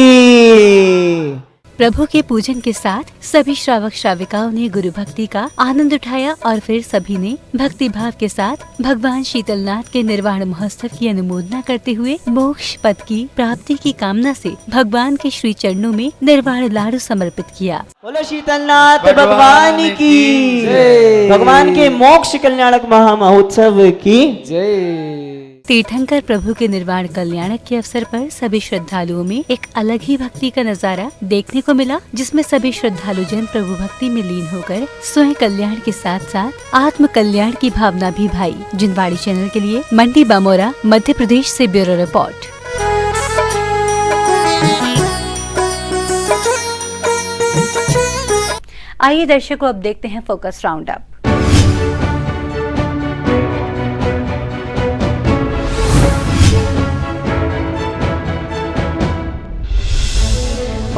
प्रभु के पूजन के साथ सभी श्रावक श्राविकाओं ने गुरु भक्ति का आनंद उठाया और फिर सभी ने भक्ति भाव के साथ भगवान शीतलनाथ के निर्वाण महोत्सव की अनुमोदना करते हुए मोक्ष पद की प्राप्ति की कामना से भगवान के श्री चरणों में निर्वाण लाडू समर्पित किया। बोलो शीतलनाथ भगवान की जय। भगवान के मोक्ष कल्याणक महा महोत्सव की जय। तीर्थंकर प्रभु के निर्वाण कल्याणक के अवसर पर सभी श्रद्धालुओं में एक अलग ही भक्ति का नजारा देखने को मिला, जिसमें सभी श्रद्धालु जन प्रभु भक्ति में लीन होकर स्वयं कल्याण के साथ साथ आत्म कल्याण की भावना भी भाई। जिनवाड़ी चैनल के लिए मंडी बामोरा मध्य प्रदेश से ब्यूरो रिपोर्ट। आइए दर्शकों, अब देखते हैं focus round up.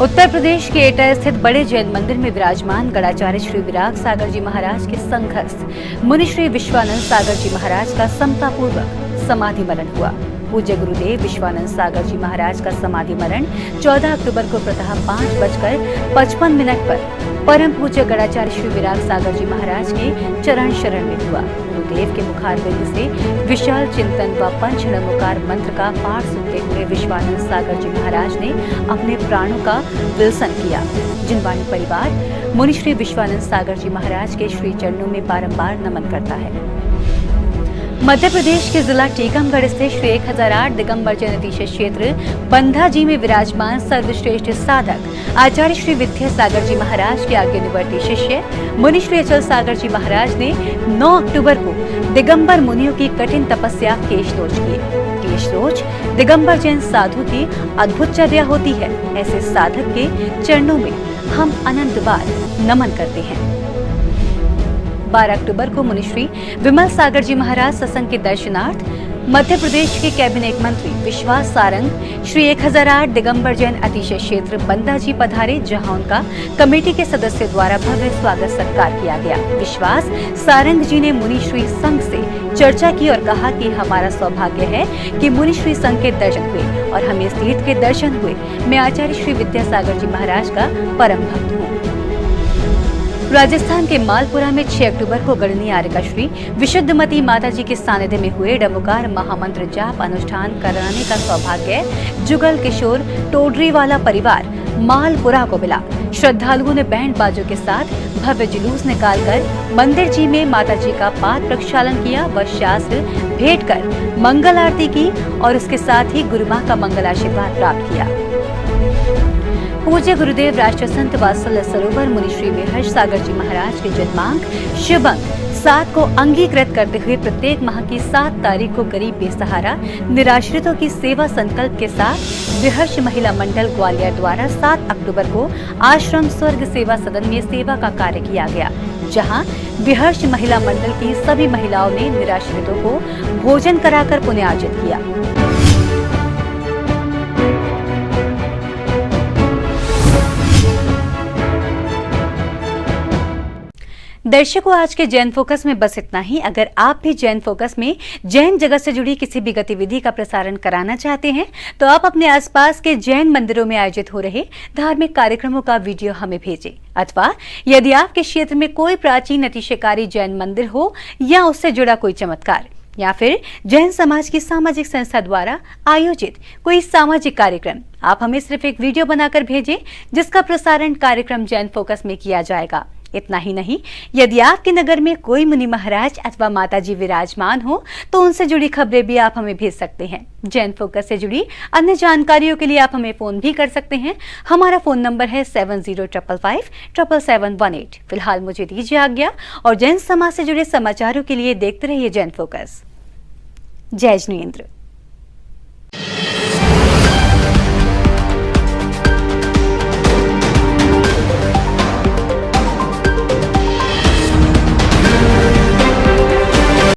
Uttar Pradesh के एटा स्थित बड़े जैन मंदिर में विराजमान गणाचार्य श्री विराग सागर जी महाराज के संघस्थ मुनि श्री विश्वानंद सागर जी महाराज का समतापूर्वक समाधि मरण हुआ। पूज्य गुरुदेव विश्वानंद सागर जी महाराज का समाधि मरण 14 अक्टूबर को प्रातः 5:55 पर परम पूज्य गणाचार्य श्री विराग सागर जी महाराज के चरण शरण में हुआ। गुरुदेव के मुखारबिंद से विशाल चिंतन व पंच नमोकार मंत्र का पाठ सुनते हुए विश्वानंद सागर जी महाराज ने अपने प्राणों का विलसन किया। जिनवाणी परिवार मुनि श्री विश्वानंद सागर जी महाराज के श्री चरणों में बारंबार नमन करता है। मध्य प्रदेश के जिला टीकमगढ़ स्थित श्री 1008 दिगंबर जैन अतिशय क्षेत्र बंधा जी में विराजमान सर्वश्रेष्ठ साधक आचार्य श्री विद्या सागर जी महाराज के आज्ञानुवर्ती शिष्य मुनि श्री अचल सागर जी महाराज ने 9 अक्टूबर को दिगंबर मुनियों की कठिन तपस्या केशदोज की। केशदोज दिगंबर जैन साधु की अद्भुत चर्या होती है। ऐसे साधक के चरणों में हम अनंत बार नमन करते हैं। 12 अक्टूबर को मुनि श्री विमल सागर जी महाराज सत्संग के दर्शनार्थ मध्य प्रदेश के कैबिनेट मंत्री विश्वास सारंग श्री 1008 दिगंबर जैन अतिशय क्षेत्र बंदा जी पधारे, जहां उनका कमेटी के सदस्यों द्वारा भव्य स्वागत सत्कार किया गया। विश्वास सारंग जी ने मुनि श्री संघ से चर्चा की और कहा कि हमारा सौभाग्य है कि मुनि श्री संघ के दर्शन हुए और हमें इस तीर्थ के दर्शन हुए। मैं आचार्य श्री विद्या सागर जी महाराज का परम भक्त हूँ। राजस्थान के मालपुरा में 6 अक्टूबर को गणनीय आर्यका विशुद्धमती माता जी के सानिध्य में हुए डमुकार महामंत्र जाप अनुष्ठान कराने का सौभाग्य जुगल किशोर टोडरी वाला परिवार मालपुरा को मिला। श्रद्धालुओं ने बैंड बाजों के साथ भव्य जुलूस निकालकर मंदिर जी में माता जी का पाद प्रक्षालन किया व शास्त्र भेंट कर मंगल आरती की और उसके साथ ही गुरु मां का मंगल आशीर्वाद प्राप्त किया। पूज्य गुरुदेव राष्ट्र संत वात्सल्य सरोवर मुनि श्री विहर्ष सागर जी महाराज के जन्मांक शुभ अंक 7 को अंगीकृत करते हुए प्रत्येक माह की 7 तारीख को गरीब बेसहारा निराश्रितों की सेवा संकल्प के साथ विहर्ष महिला मंडल ग्वालियर द्वारा 7 अक्टूबर को आश्रम स्वर्ग सेवा सदन में सेवा का कार्य किया गया, जहां विहर्ष महिला मंडल की सभी महिलाओं ने निराश्रितों को भोजन कराकर पुण्यार्जित किया। दर्शकों, आज के जैन फोकस में बस इतना ही। अगर आप भी जैन फोकस में जैन जगत से जुड़ी किसी भी गतिविधि का प्रसारण कराना चाहते हैं तो आप अपने आसपास के जैन मंदिरों में आयोजित हो रहे धार्मिक कार्यक्रमों का वीडियो हमें भेजें, अथवा यदि आपके क्षेत्र में कोई प्राचीन अतिशयकारी जैन मंदिर हो या उससे जुड़ा कोई चमत्कार या फिर जैन समाज की सामाजिक संस्था द्वारा आयोजित कोई सामाजिक कार्यक्रम, आप हमें सिर्फ एक वीडियो बनाकर भेजें जिसका प्रसारण कार्यक्रम जैन फोकस में किया जाएगा। इतना ही नहीं, यदि आपके नगर में कोई मुनि महाराज अथवा माता जी विराजमान हो तो उनसे जुड़ी खबरें भी आप हमें भेज सकते हैं। जैन फोकस से जुड़ी अन्य जानकारियों के लिए आप हमें फोन भी कर सकते हैं। हमारा फोन नंबर है 7055577718। फिलहाल मुझे दीजिए आज्ञा और जैन समाज से जुड़े समाचारों के लिए देखते रहिए जैन फोकस। जय जिनेंद्र।